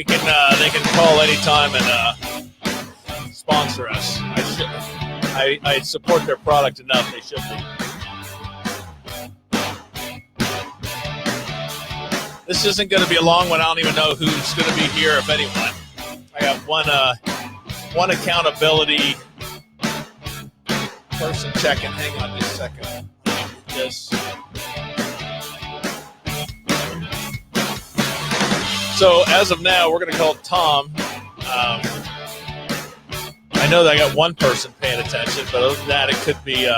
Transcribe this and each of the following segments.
we can they can call anytime and sponsor us. I support their product enough. They should be. This isn't going to be a long one. I don't even know who's going to be here, if anyone. I got one accountability person checking. Hang on just a second. This. So as of now, we're going to call Tom. I know that I got one person paying attention, but other than that, it could be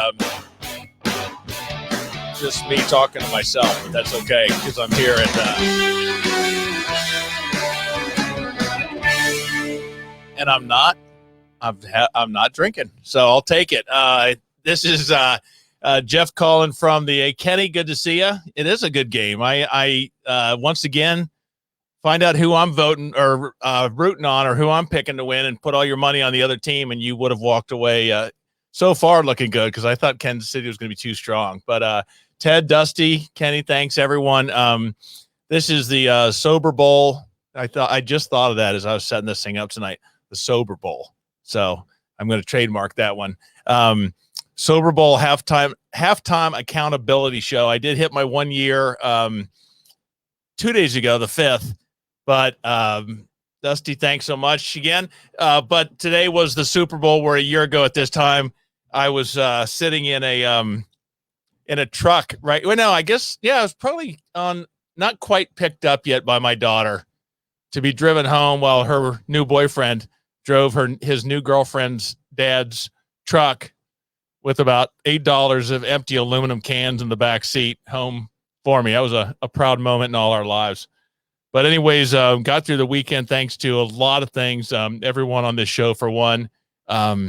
just me talking to myself. But that's okay because I'm here and I'm not. I'm not drinking, so I'll take it. This is Jeff calling from the Kenny. Good to see you. It is a good game. I once again. Find out who I'm voting or rooting on or who I'm picking to win and put all your money on the other team, and you would have walked away so far looking good because I thought Kansas City was going to be too strong. But Ted, Dusty, Kenny, thanks, everyone. This is the Sober Bowl. I just thought of that as I was setting this thing up tonight, the Sober Bowl. So I'm going to trademark that one. Sober Bowl halftime accountability show. I did hit my 1 year 2 days ago, the 5th. But Dusty, thanks so much again. But today was the Super Bowl where a year ago at this time I was sitting in a truck, right? Well, no, I guess, yeah, I was probably not quite picked up yet by my daughter to be driven home while her new boyfriend drove his new girlfriend's dad's truck with about $8 of empty aluminum cans in the back seat home for me. That was a proud moment in all our lives. But anyways, got through the weekend thanks to a lot of things. Everyone on this show, for one, all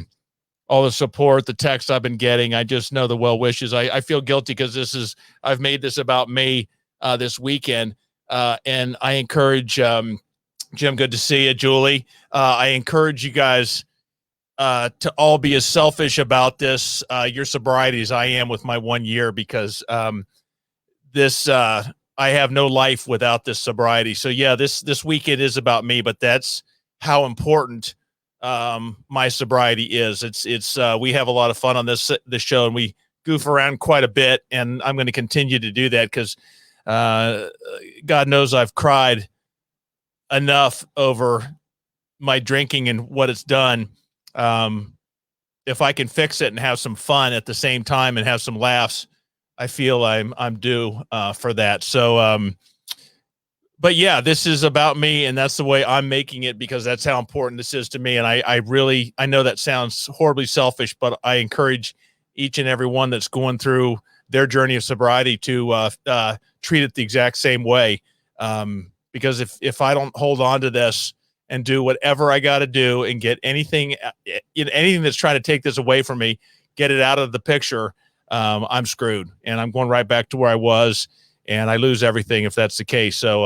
the support, the texts I've been getting. I just know the well wishes. I feel guilty because I've made this about me this weekend. And I encourage Jim, good to see you, Julie. I encourage you guys to all be as selfish about this, your sobriety, as I am with my 1 year, because this I have no life without this sobriety. So yeah, this weekend is about me, but that's how important my sobriety is. It's we have a lot of fun on this show, and we goof around quite a bit, and I'm going to continue to do that because God knows I've cried enough over my drinking and what it's done. If I can fix it and have some fun at the same time and have some laughs, I feel I'm due for that. So, but yeah, this is about me, and that's the way I'm making it because that's how important this is to me. And I know that sounds horribly selfish, but I encourage each and every one that's going through their journey of sobriety to treat it the exact same way. Because if I don't hold on to this and do whatever I got to do and get anything that's trying to take this away from me, get it out of the picture, I'm screwed, and I'm going right back to where I was, and I lose everything if that's the case. So,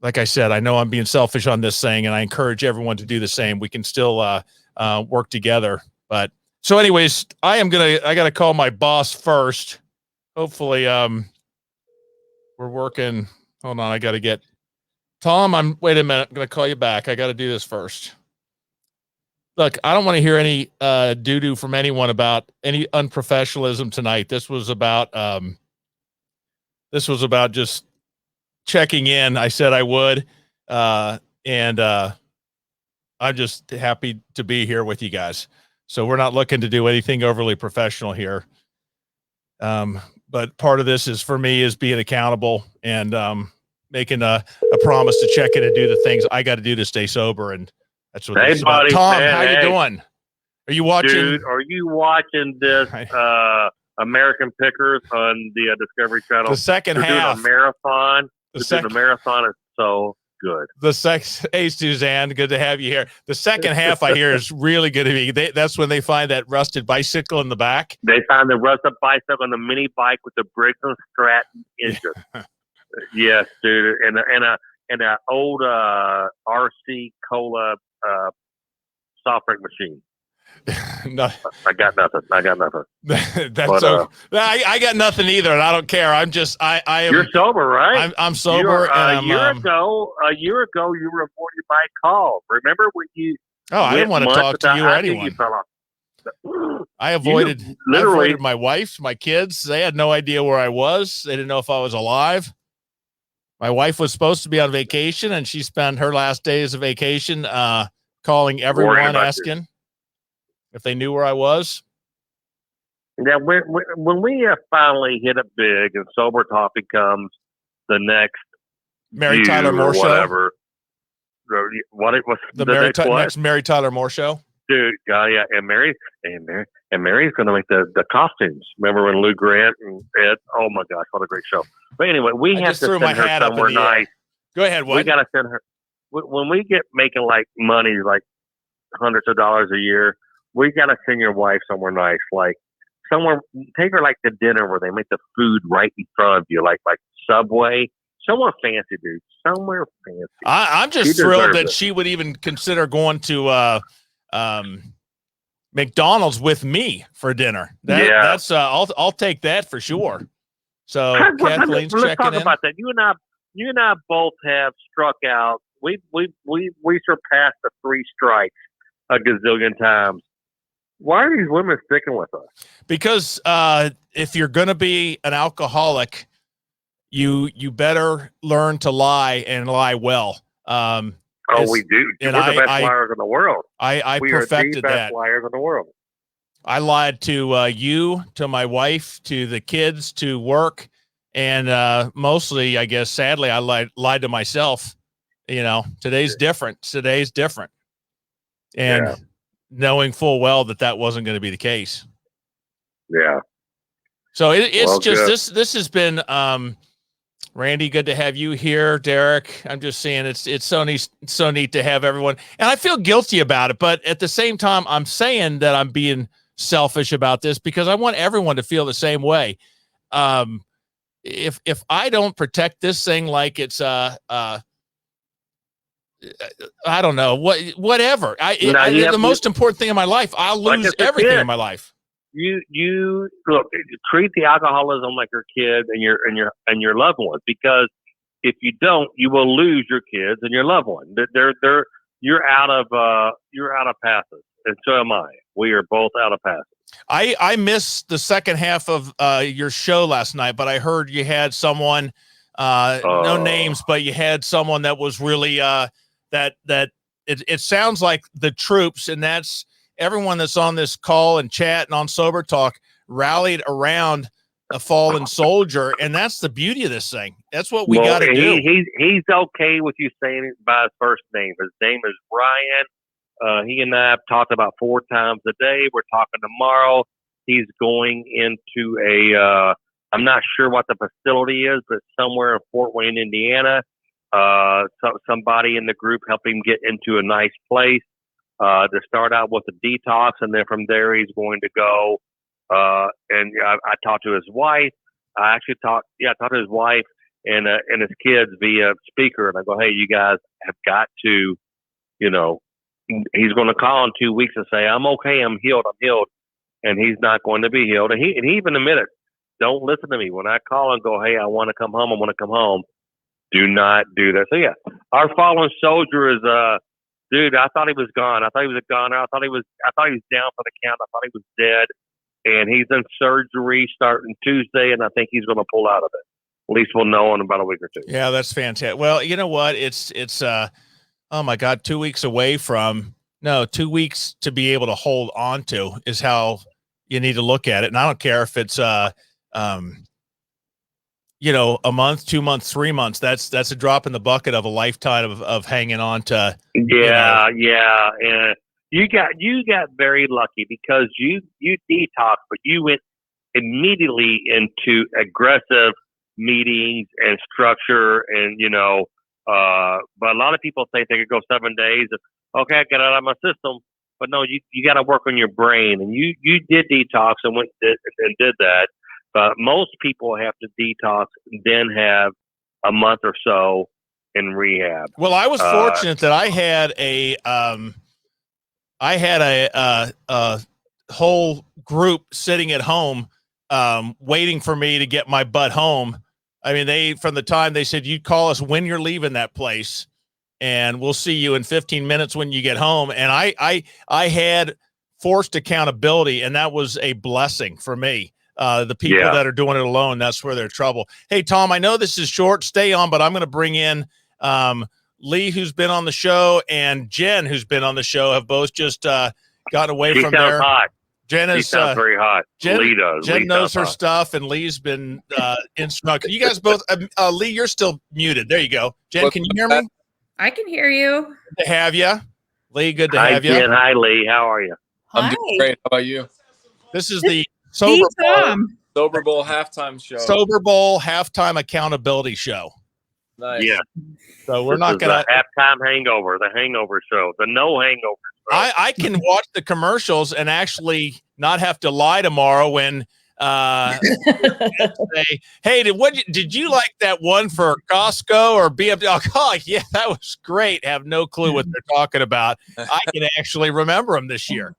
like I said, I know I'm being selfish on this thing, and I encourage everyone to do the same. We can still work together. But so anyways, I got to call my boss first. Hopefully, we're working. Hold on. I got to get Tom. Wait a minute. I'm going to call you back. I got to do this first. Look, I don't want to hear any doo-doo from anyone about any unprofessionalism tonight. This was about just checking in. I said I would, and I'm just happy to be here with you guys. So we're not looking to do anything overly professional here. But part of this is for me is being accountable and making a promise to check in and do the things I got to do to stay sober. And that's what this is about. Tom, how you doing? Are you watching? Dude, are you watching this American Pickers on the Discovery Channel? The second half. Doing a marathon. The marathon is so good. Hey, Suzanne, good to have you here. The second half, I hear, is really good to be. That's when they find that rusted bicycle in the back. They found the rusted bicycle on the mini bike with the Briggs and Stratton engine. Yes, dude, and a old RC Cola soft drink machine. No, I got nothing. that's okay. I got nothing either, and I don't care. I'm just I am. You're sober, right? I'm sober, and I'm. A year ago, you were avoided by call. Remember when you? Oh, I didn't want to talk to you or anyone. You fell off. I avoided my wife, my kids. They had no idea where I was. They didn't know if I was alive. My wife was supposed to be on vacation, and she spent her last days of vacation calling everyone, asking if they knew where I was. Yeah, when we finally hit it big and Sober Talk becomes the next Mary Tyler Moore show. What it was the next Mary Tyler Moore show. Dude, yeah, and Mary's going to make the costumes. Remember when Lou Grant and Ed? Oh my gosh, what a great show! But anyway, we have to send her somewhere nice. Go ahead. What? We got to send her when we get making like money, like hundreds of dollars a year. We got to send your wife somewhere nice, like somewhere. Take her like to dinner where they make the food right in front of you, like Subway. Somewhere fancy, dude. Somewhere fancy. I'm just thrilled that she would even consider going to McDonald's with me for dinner. That's I'll take that for sure. So Kathleen's checking in. Let's talk about that. You and I both have struck out. We surpassed the 3 strikes a gazillion times. Why are these women sticking with us? Because if you're going to be an alcoholic, you better learn to lie and lie well. We do. We're the best liars in the world. I perfected that. We are the best liars in the world. I lied to you, to my wife, to the kids, to work, and mostly, I guess, sadly, I lied to myself. You know, today's different. And knowing full well that wasn't going to be the case. Yeah. So it's just good. This has been Randy, good to have you here. Derek, I'm just saying it's so neat to have everyone. And I feel guilty about it, but at the same time, I'm saying that I'm being selfish about this because I want everyone to feel the same way. If I don't protect this thing like it's I don't know whatever. The most important thing in my life, I'll lose everything in my life. You look, treat the alcoholism like your kid and your loved ones, because if you don't, you will lose your kids and your loved ones. You're out of passes, and so am I. We are both out of passes. I missed the second half of your show last night, but I heard you had someone, no names, but you had someone that was really that it sounds like the troops, and that's everyone that's on this call and chat and on Sober Talk rallied around a fallen soldier, and that's the beauty of this thing. That's what we got to do. He's okay with you saying it by his first name. His name is Ryan. He and I have talked about 4 times a day. We're talking tomorrow. He's going into I'm not sure what the facility is, but somewhere in Fort Wayne, Indiana. Somebody in the group helped him get into a nice place. To start out with a detox, and then from there he's going to go. And I talked to his wife. I talked to his wife and his kids via speaker, and I go, hey, you guys have got to, he's going to call in 2 weeks and say, I'm okay, I'm healed, and he's not going to be healed. And he even admitted, don't listen to me when I call and go, hey, I want to come home. Do not do that. So yeah, our fallen soldier is dude, I thought he was gone. I thought he was a goner. I thought he was down for the count. I thought he was dead. And he's in surgery starting Tuesday, and I think he's going to pull out of it. At least we'll know in about a week or 2. Yeah, that's fantastic. Well, you know what? It's oh my God, 2 weeks away from 2 weeks to be able to hold on to is how you need to look at it. And I don't care if it's a month, 2 months, 3 months. That's a drop in the bucket of a lifetime of hanging on to. Yeah. And you got very lucky because you detoxed, but you went immediately into aggressive meetings and structure, and but a lot of people think they could go 7 days. Okay, I got it out of my system, but no, you got to work on your brain, and you did detox and did that. But most people have to detox and then have a month or so in rehab. Well, I was fortunate that I had I had a whole group sitting at home, waiting for me to get my butt home. I mean, from the time they said, you call us when you're leaving that place and we'll see you in 15 minutes when you get home. And I had forced accountability, and that was a blessing for me. The people that are doing it alone, that's where they're trouble. Hey, Tom, I know this is short. Stay on, but I'm going to bring in Lee, who's been on the show, and Jen, who's been on the show, have both just gotten away from there. Hot. Jen is sounds very hot. Jen knows her stuff, and Lee's been instrumental. You guys both, Lee, you're still muted. There you go. Jen, can you hear me? I can hear you. Good to have you. Lee, good to have you. Jen. Hi, Lee. How are you? I'm doing great. How about you? This is the Sober Bowl halftime show. Sober Bowl halftime accountability show. Nice. Yeah. So we're not going to halftime hangover, the hangover show, the no hangover show. I can watch the commercials and actually not have to lie tomorrow when say, hey, did you like that one for Costco or BMW? Oh, yeah, that was great. Have no clue what they're talking about. I can actually remember them this year.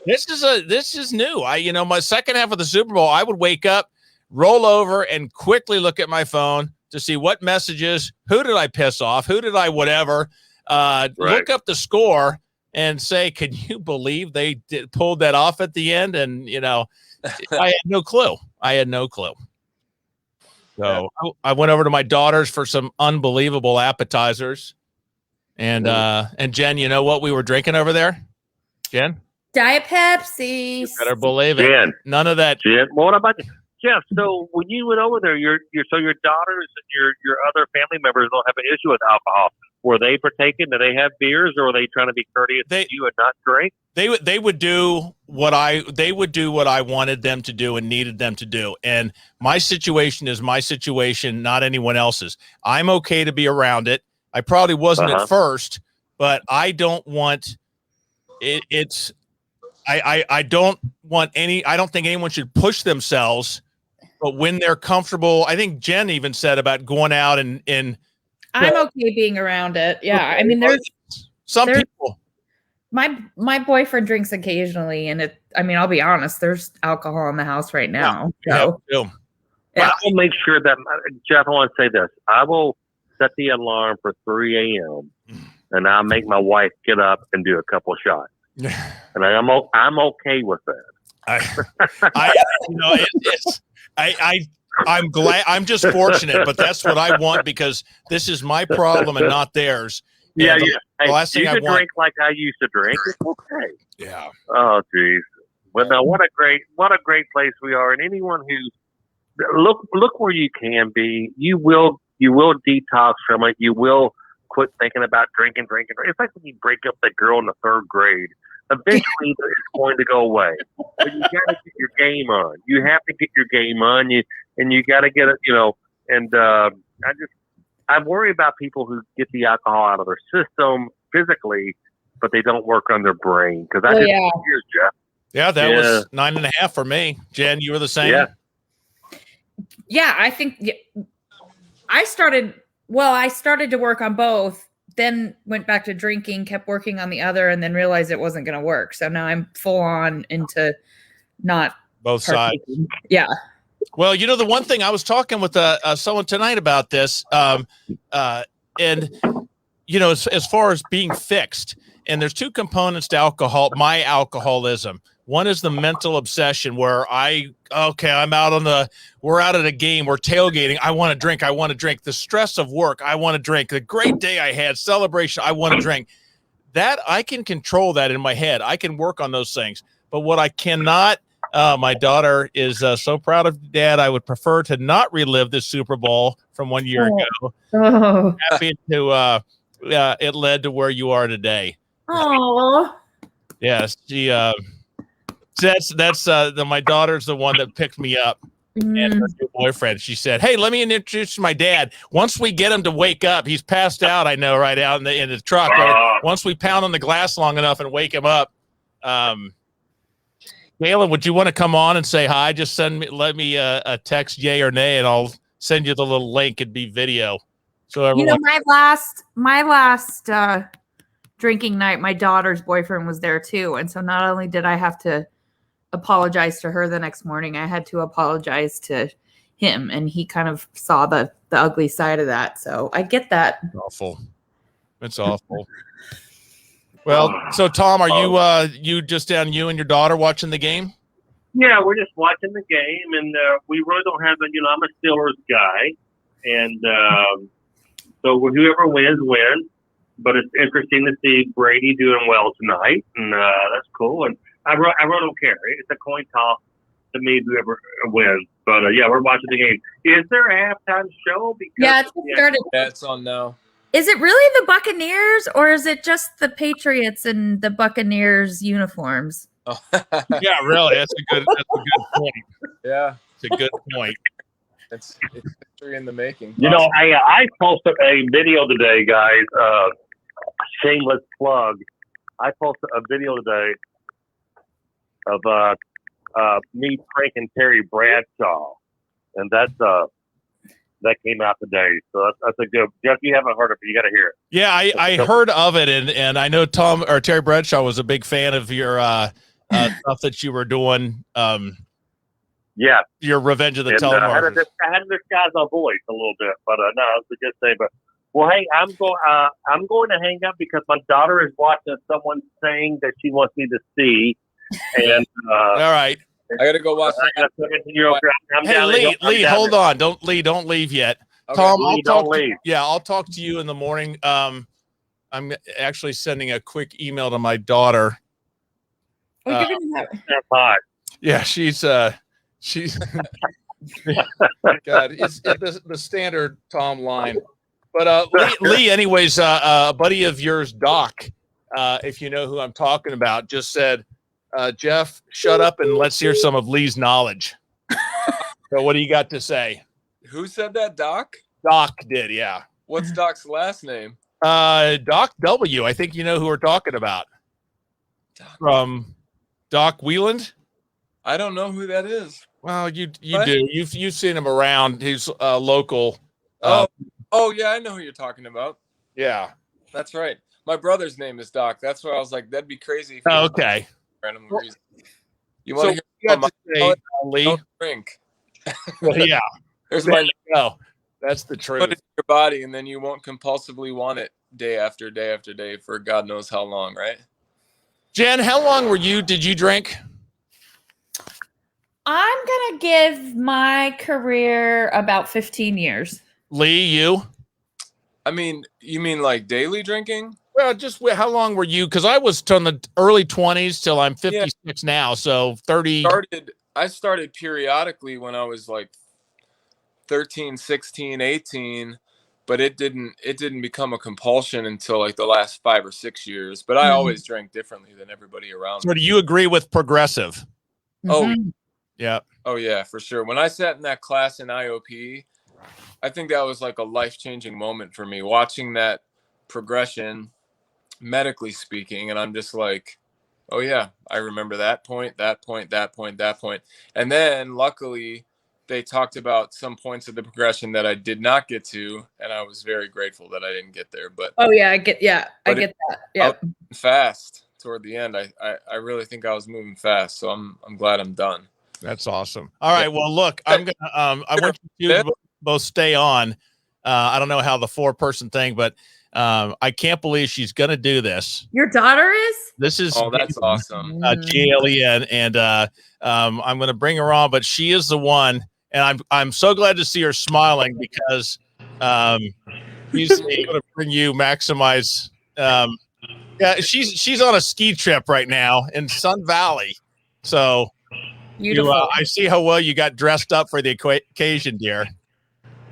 This is new. My second half of the Super Bowl, I would wake up, roll over, and quickly look at my phone to see what messages, who did I piss off, who did I whatever, look up the score and say, can you believe they pulled that off at the end? And, I had no clue. So I went over to my daughter's for some unbelievable appetizers. And Jen, you know what we were drinking over there? Jen? Diet Pepsi. You better believe it. Jen. None of that. Jen, what about you? Jeff, so when you went over there, your daughters and your other family members don't have an issue with alcohol. Were they partaking? Do they have beers, or were they trying to be courteous to you and not drink? They would do what I wanted them to do and needed them to do. And my situation is my situation, not anyone else's. I'm okay to be around it. I probably wasn't at first, but I don't want it. I don't think anyone should push themselves. But when they're comfortable, I think Jen even said about going out and I'm okay being around it. Yeah. I mean, there's people. My boyfriend drinks occasionally, and I'll be honest, there's alcohol in the house right now. Yeah. I will make sure that, Jeff, I want to say this. I will set the alarm for 3 a.m. and I'll make my wife get up and do a couple shots. And I'm okay with that. I'm glad. I'm just fortunate, but that's what I want because this is my problem and not theirs. Yeah. The last thing you can drink like I used to drink. It's okay. Yeah. Oh, geez. But no, what a great place we are. And anyone who look where you can be. You will detox from it. You will quit thinking about drinking. It's like when you break up that girl in the third grade. Eventually, it's going to go away. But you got to get your game on. You have to get your game on. You got to get it. And I worry about people who get the alcohol out of their system physically, but they don't work on their brain. Because I did years, Jeff. Yeah, that was 9.5 for me. Jen, you were the same. Yeah, I think I started to work on both. Then went back to drinking, kept working on the other, and then realized it wasn't going to work. So now I'm full on into not both sides. Yeah. Well, the one thing I was talking with someone tonight about this, and as far as being fixed, and there's two components to alcohol. My alcoholism. One is the mental obsession where we're out at a game, we're tailgating. I want to drink. The stress of work, I want to drink. The great day I had, celebration, I want to drink. That I can control that in my head. I can work on those things. But what I cannot, my daughter is so proud of Dad. I would prefer to not relive this Super Bowl from 1 year ago. Oh. Happy to it led to where you are today. Oh. Yes, she. That's my daughter's the one that picked me up and her new boyfriend. She said, "Hey, let me introduce my dad. Once we get him to wake up, he's passed out. I know, right out in the truck. Once we pound on the glass long enough and wake him up, Galen, would you want to come on and say hi? Just let me a text, yay or nay, and I'll send you the little link. It'd be video. So everyone, my last drinking night, my daughter's boyfriend was there too. And so not only did I have to apologize to her the next morning, I had to apologize to him. And he kind of saw the ugly side of that. So I get that. Awful. It's awful. Well, so Tom, are you just down, you and your daughter watching the game? Yeah, we're just watching the game, and we really don't have I'm a Steelers guy, and so whoever wins. But it's interesting to see Brady doing well tonight, and that's cool. And I really don't care. It's a coin toss to me, whoever wins. But yeah, we're watching the game. Is there a halftime show? Because, It's started. Yeah, it's on now. Is it really the Buccaneers, or is it just the Patriots in the Buccaneers uniforms? Oh. Yeah, really. That's a good point. Yeah, It's a good point. it's history in the making. I posted a video today, guys. Shameless plug. I posted a video today of me pranking Terry Bradshaw, and that came out today. So that's a good. Jeff, you haven't heard of it. You got to hear it. Yeah, I heard of it, and I know Terry Bradshaw was a big fan of your stuff that you were doing. Yeah, your Revenge of the I had Telemarketers. to disguise my voice a little bit, but no, it's a good thing. But well, hey, I'm going to hang up because my daughter is watching someone saying that she wants me to see, and All right. I gotta go watch that. Hey, Lee, hold on. Don't leave yet. Okay. Tom, Lee, I'll talk to you in the morning. I'm actually sending a quick email to my daughter. Hi. Yeah, she's God, it's the standard Tom line. But Lee, anyways, a buddy of yours, Doc, if you know who I'm talking about, just said, Jeff, shut up and let's hear some of Lee's knowledge. So what do you got to say? Who said that, Doc? Doc did, yeah. What's Doc's last name? Doc W. I think you know who we're talking about. From Doc Wieland. I don't know who that is. Well, you What? do. You've seen him around. He's local. Oh yeah, I know who you're talking about. Yeah. That's right. My brother's name is Doc. That's why I was like, that'd be crazy. If Oh, okay. Random reason. You want to hear you got about to say, my Lee? don't drink? Well, yeah. There's There my you go. That's the truth. put it in your body, and then you won't compulsively want it day after day after day for God knows how long, right? Jen, how long did you drink? I'm going to give my career about 15 years. Lee, you? I mean, you mean like daily drinking? Well, just how long were you? Because I was from the early 20s till I'm 56 now, so 30. I started periodically when I was like 13, 16, 18, but it didn't become a compulsion until like the last 5 or 6 years. But I always drank differently than everybody around So me. do you agree with progressive? Oh, Yeah. oh yeah, for sure. When I sat in that class in IOP, I think that was like a life-changing moment for me, watching that progression, medically speaking. And I'm just like, oh yeah, I remember that point. And then luckily they talked about some points of the progression that I did not get to. And I was very grateful that I didn't get there, but Oh yeah, I get that. Yeah. fast toward the end. I really think I was moving fast. So I'm glad I'm done. That's awesome. All right. Well, look, I'm gonna I want you to both stay on. I don't know how the 4-person thing, but I can't believe she's gonna do this. Your daughter is? This is That's awesome. Galen, and I'm gonna bring her on, but she is the one, and I'm so glad to see her smiling because she's gonna bring you maximize. Yeah, she's on a ski trip right now in Sun Valley, so. I see how well you got dressed up for the occasion, dear.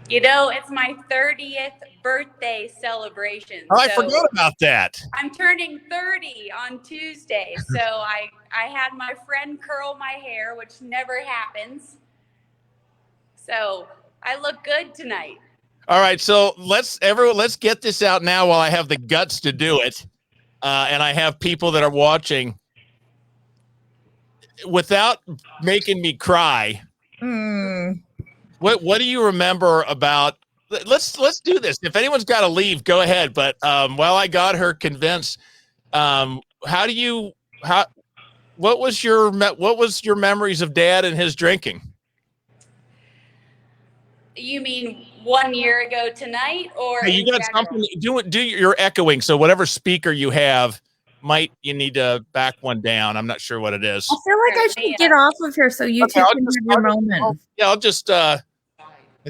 It's my 30th birthday celebration. Oh, I forgot about that. I'm turning 30 on Tuesday. So I had my friend curl my hair, which never happens. So I look good tonight. All right. So let's get this out now while I have the guts to do it. And I have people that are watching. Without making me cry, what do you remember about? Let's do this. If anyone's got to leave, go ahead. But while I got her convinced, How do you how what was your memories of Dad and his drinking? You mean 1 year ago tonight, or Hey, in you got general? something do you're echoing, so whatever speaker you have you need to back one down. I'm not sure what it is. I feel like Here, I let me, should get off of here so you Okay, two can have your moment. I'll just I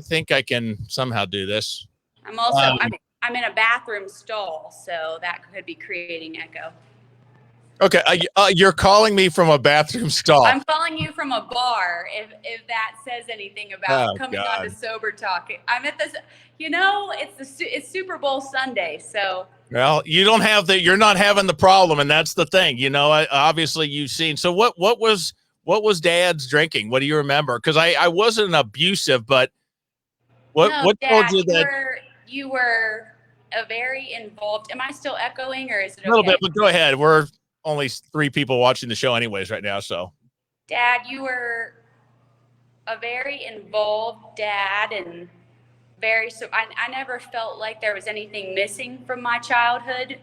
think I can somehow do this. I'm also Um, I'm in a bathroom stall, so that could be creating echo. Okay, you're calling me from a bathroom stall. I'm calling you from a bar. If that says anything about coming on to Sober Talk, I'm at this. It's Super Bowl Sunday, so. Well, you don't have you're not having the problem, and that's the thing. Obviously you've seen. So what was Dad's drinking? What do you remember? Because I wasn't abusive, but what Dad, told you that? You were a very involved. Am I still echoing, or is it okay? A little bit, but go ahead. We're only 3 people watching the show anyways right now, so. Dad, you were a very involved dad, and I never felt like there was anything missing from my childhood.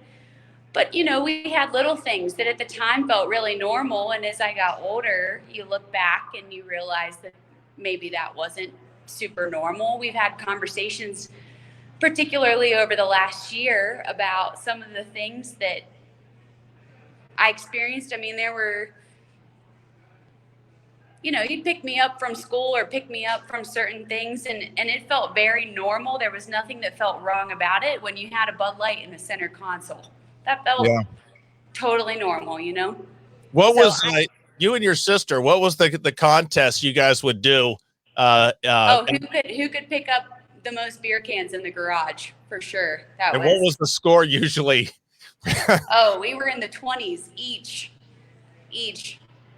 But, we had little things that at the time felt really normal. And as I got older, you look back and you realize that maybe that wasn't super normal. We've had conversations, particularly over the last year, about some of the things that I experienced. I mean, there were, you'd pick me up from school or pick me up from certain things, and it felt very normal. There was nothing that felt wrong about it when you had a Bud Light in the center console. That felt totally normal, What was you and your sister? What was the contest you guys would do? Who could pick up the most beer cans in the garage, for sure. What was the score usually? We were in the 20s each.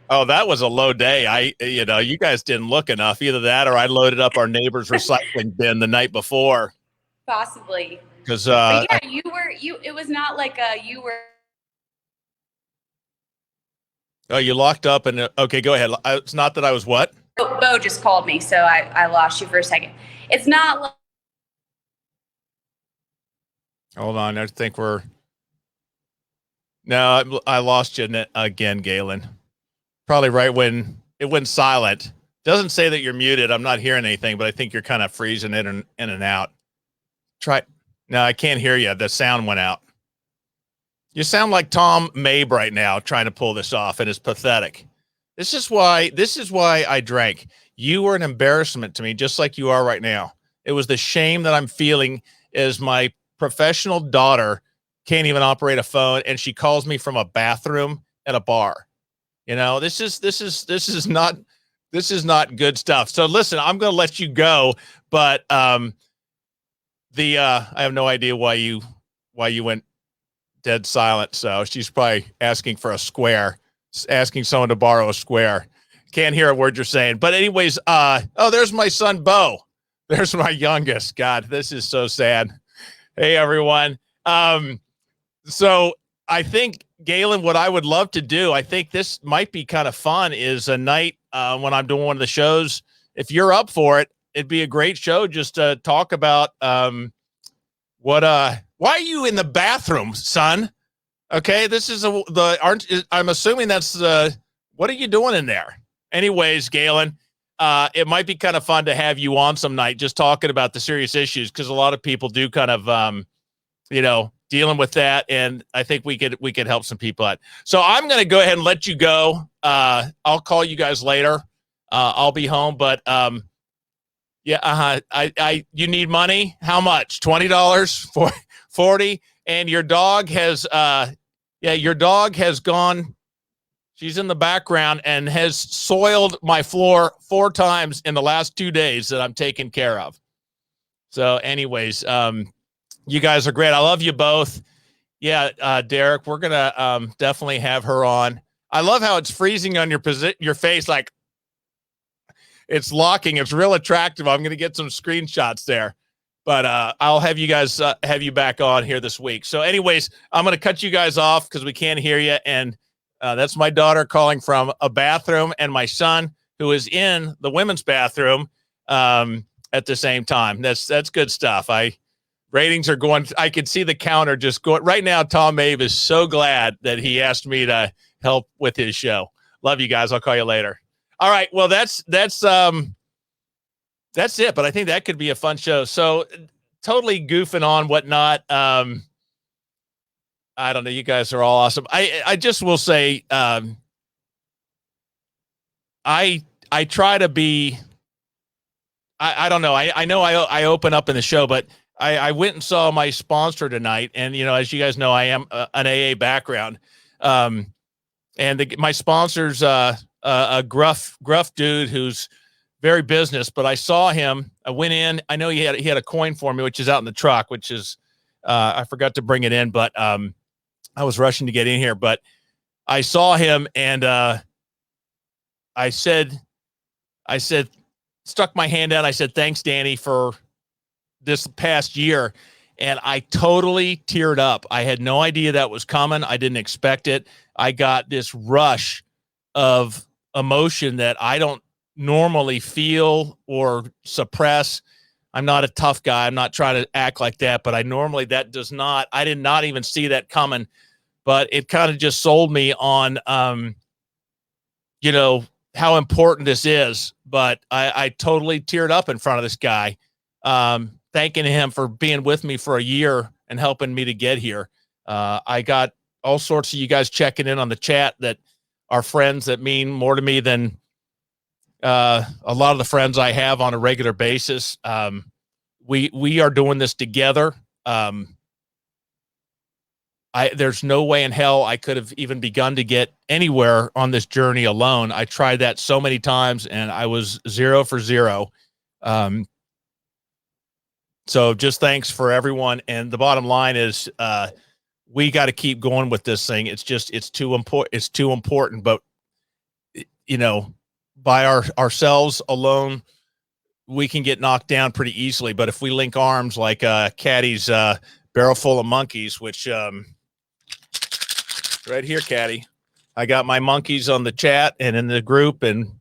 Oh, that was a low day. You guys didn't look enough. Either that or I loaded up our neighbor's recycling bin the night before. Possibly. Because it was not like you were. Oh, you locked up and okay, go ahead. It's not that I was what? Bo just called me, so I lost you for a second. It's not like. Hold on, I think No, I lost you again, Galen. Probably right when it went silent. Doesn't say that you're muted. I'm not hearing anything, but I think you're kind of freezing in and out. No, I can't hear you. The sound went out. You sound like Tom Mabe right now trying to pull this off, and it's pathetic. This is why I drank. You were an embarrassment to me, just like you are right now. It was the shame that I'm feeling as my professional daughter can't even operate a phone, and she calls me from a bathroom at a bar. This is not good stuff. So listen, I'm going to let you go, but I have no idea why you went dead silent. So she's probably asking for a square, asking someone to borrow a square. Can't hear a word you're saying. But anyways, there's my son, Bo. There's my youngest. God, this is so sad. Hey, everyone. So I think, Galen, what I would love to do, I think this might be kind of fun, is a night when I'm doing one of the shows. If you're up for it, it'd be a great show just to talk about why are you in the bathroom, son? Okay, this is I'm assuming that's what are you doing in there? Anyways, Galen, it might be kind of fun to have you on some night just talking about the serious issues, because a lot of people do kind of dealing with that, and I think we could help some people out. So I'm going to go ahead and let you go. I'll call you guys later. I'll be home, but you need money? How much? $20? $40? And your dog has gone. She's in the background and has soiled my floor 4 times in the last 2 days that I'm taking care of. So anyways, you guys are great. I love you both. Yeah, Derek, we're going to definitely have her on. I love how it's freezing on your face, like it's locking. It's real attractive. I'm going to get some screenshots there. But I'll have you guys have you back on here this week. So anyways, I'm going to cut you guys off because we can't hear you. And that's my daughter calling from a bathroom, and my son, who is in the women's bathroom at the same time. That's good stuff. Ratings are going. I can see the counter just going right now. Tom Mabe is so glad that he asked me to help with his show. Love you guys. I'll call you later. All right. Well, that's it. But I think that could be a fun show. So totally goofing on whatnot. I don't know. You guys are all awesome. I just will say, I try to be. I don't know. I know I open up in the show, but I went and saw my sponsor tonight, and as you guys know, I am an AA background, and my sponsor's a gruff dude who's very business. But I saw him. I went in. I know he had a coin for me, which is out in the truck, which is I forgot to bring it in, but I was rushing to get in here. But I saw him, and I said, stuck my hand out. I said, thanks, Danny, for this past year. And I totally teared up. I had no idea that was coming. I didn't expect it. I got this rush of emotion that I don't normally feel or suppress. I'm not a tough guy. I'm not trying to act like that, but I did not even see that coming. But it kind of just sold me on, how important this is. But I totally teared up in front of this guy, thanking him for being with me for a year and helping me to get here. I got all sorts of you guys checking in on the chat that are friends that mean more to me than a lot of the friends I have on a regular basis. We are doing this together. There's no way in hell I could have even begun to get anywhere on this journey alone. I tried that so many times, and I was 0 for 0. So just thanks for everyone. And the bottom line is, we got to keep going with this thing. It's too important. It's too important, but by ourselves alone, we can get knocked down pretty easily. But if we link arms like Caddy's barrel full of monkeys, which right here, Caddy, I got my monkeys on the chat and in the group and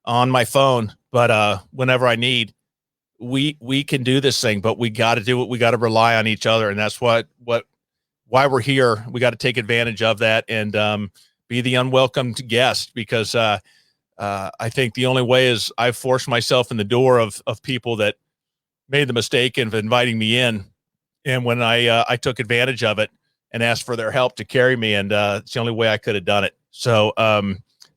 on my phone. But whenever I need, we can do this thing. But we got to do it. We got to rely on each other, and that's why we're here. We got to take advantage of that and be the unwelcomed guest, because I think the only way is I've forced myself in the door of people that made the mistake of inviting me in. And when I took advantage of it and asked for their help to carry me, and it's the only way I could have done it. So,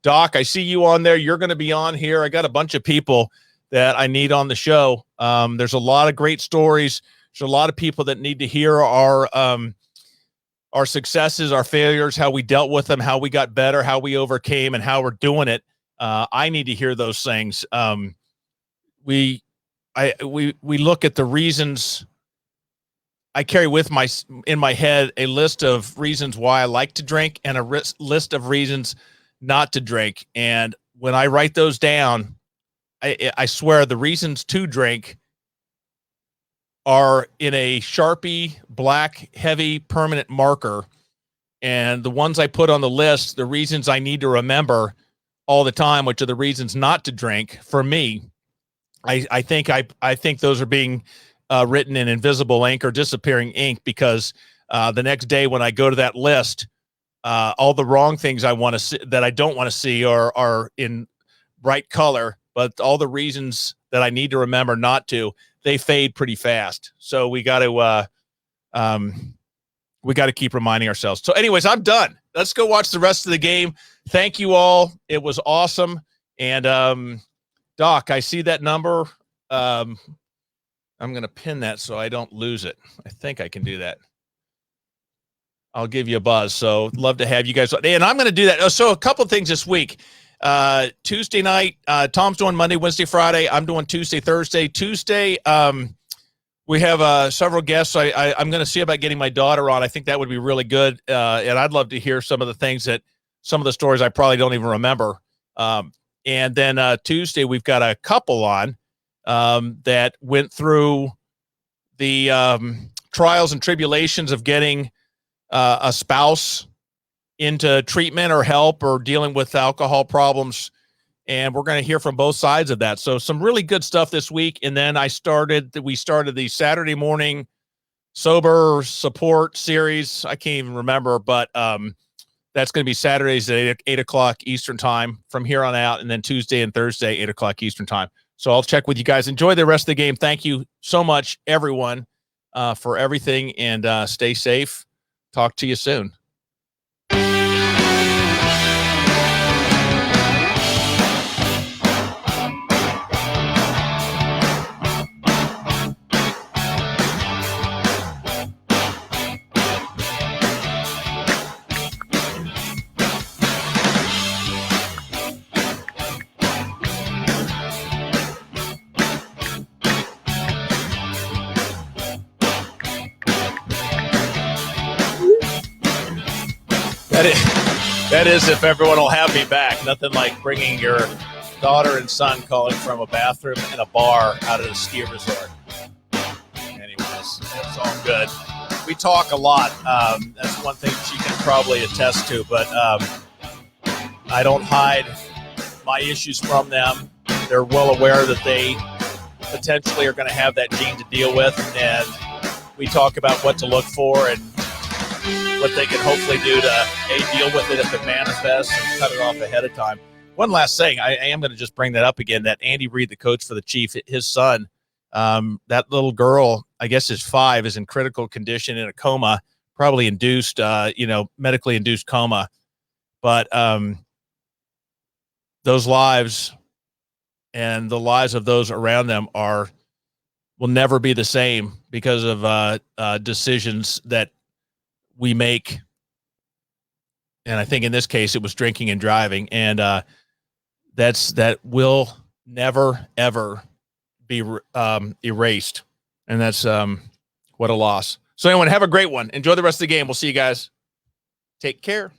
Doc, I see you on there. You're going to be on here. I got a bunch of people that I need on the show. There's a lot of great stories. There's a lot of people that need to hear our successes, our failures, how we dealt with them, how we got better, how we overcame, and how we're doing it. I need to hear those things. We look at the reasons. I carry in my head a list of reasons why I like to drink and a list of reasons not to drink. And when I write those down, I swear the reasons to drink are in a Sharpie black heavy permanent marker. And the ones I put on the list, the reasons I need to remember all the time, which are the reasons not to drink for me, I think those are being written in invisible ink or disappearing ink, because the next day when I go to that list, all the wrong things I want to see that I don't want to see are in bright color, but all the reasons that I need to remember not to, they fade pretty fast. So we got to keep reminding ourselves. So anyways, I'm done. Let's go watch the rest of the game. Thank you all. It was awesome. And Doc, I see that number. I'm going to pin that so I don't lose it. I think I can do that. I'll give you a buzz. So love to have you guys. And I'm going to do that. So a couple of things this week. Tuesday night, Tom's doing Monday, Wednesday, Friday. I'm doing Tuesday, Thursday. Tuesday, we have several guests. I'm going to see about getting my daughter on. I think that would be really good. And I'd love to hear some of the stories I probably don't even remember. And then Tuesday, we've got a couple on that went through the trials and tribulations of getting a spouse into treatment or help or dealing with alcohol problems. And we're going to hear from both sides of that. So some really good stuff this week. And then we started the Saturday morning sober support series. I can't even remember, but that's going to be Saturdays at 8 o'clock Eastern time from here on out, and then Tuesday and Thursday, 8 o'clock Eastern time. So I'll check with you guys. Enjoy the rest of the game. Thank you so much, everyone, for everything, and stay safe. Talk to you soon. That is if everyone will have me back. Nothing like bringing your daughter and son calling from a bathroom and a bar out at a ski resort. Anyways, it's all good. We talk a lot. That's one thing she can probably attest to, but I don't hide my issues from them. They're well aware that they potentially are going to have that gene to deal with, and we talk about what to look for and what they can hopefully do to deal with it if it manifests and cut it off ahead of time. One last thing, I am going to just bring that up again, that Andy Reid, the coach for the Chief, his son, that little girl, I guess is 5, is in critical condition in a coma, probably induced, medically induced coma. But those lives and the lives of those around them will never be the same because of decisions that we make. And I think in this case it was drinking and driving, and that will never ever be erased, and that's what a loss. So anyone, have a great one. Enjoy the rest of the game. We'll see you guys. Take care.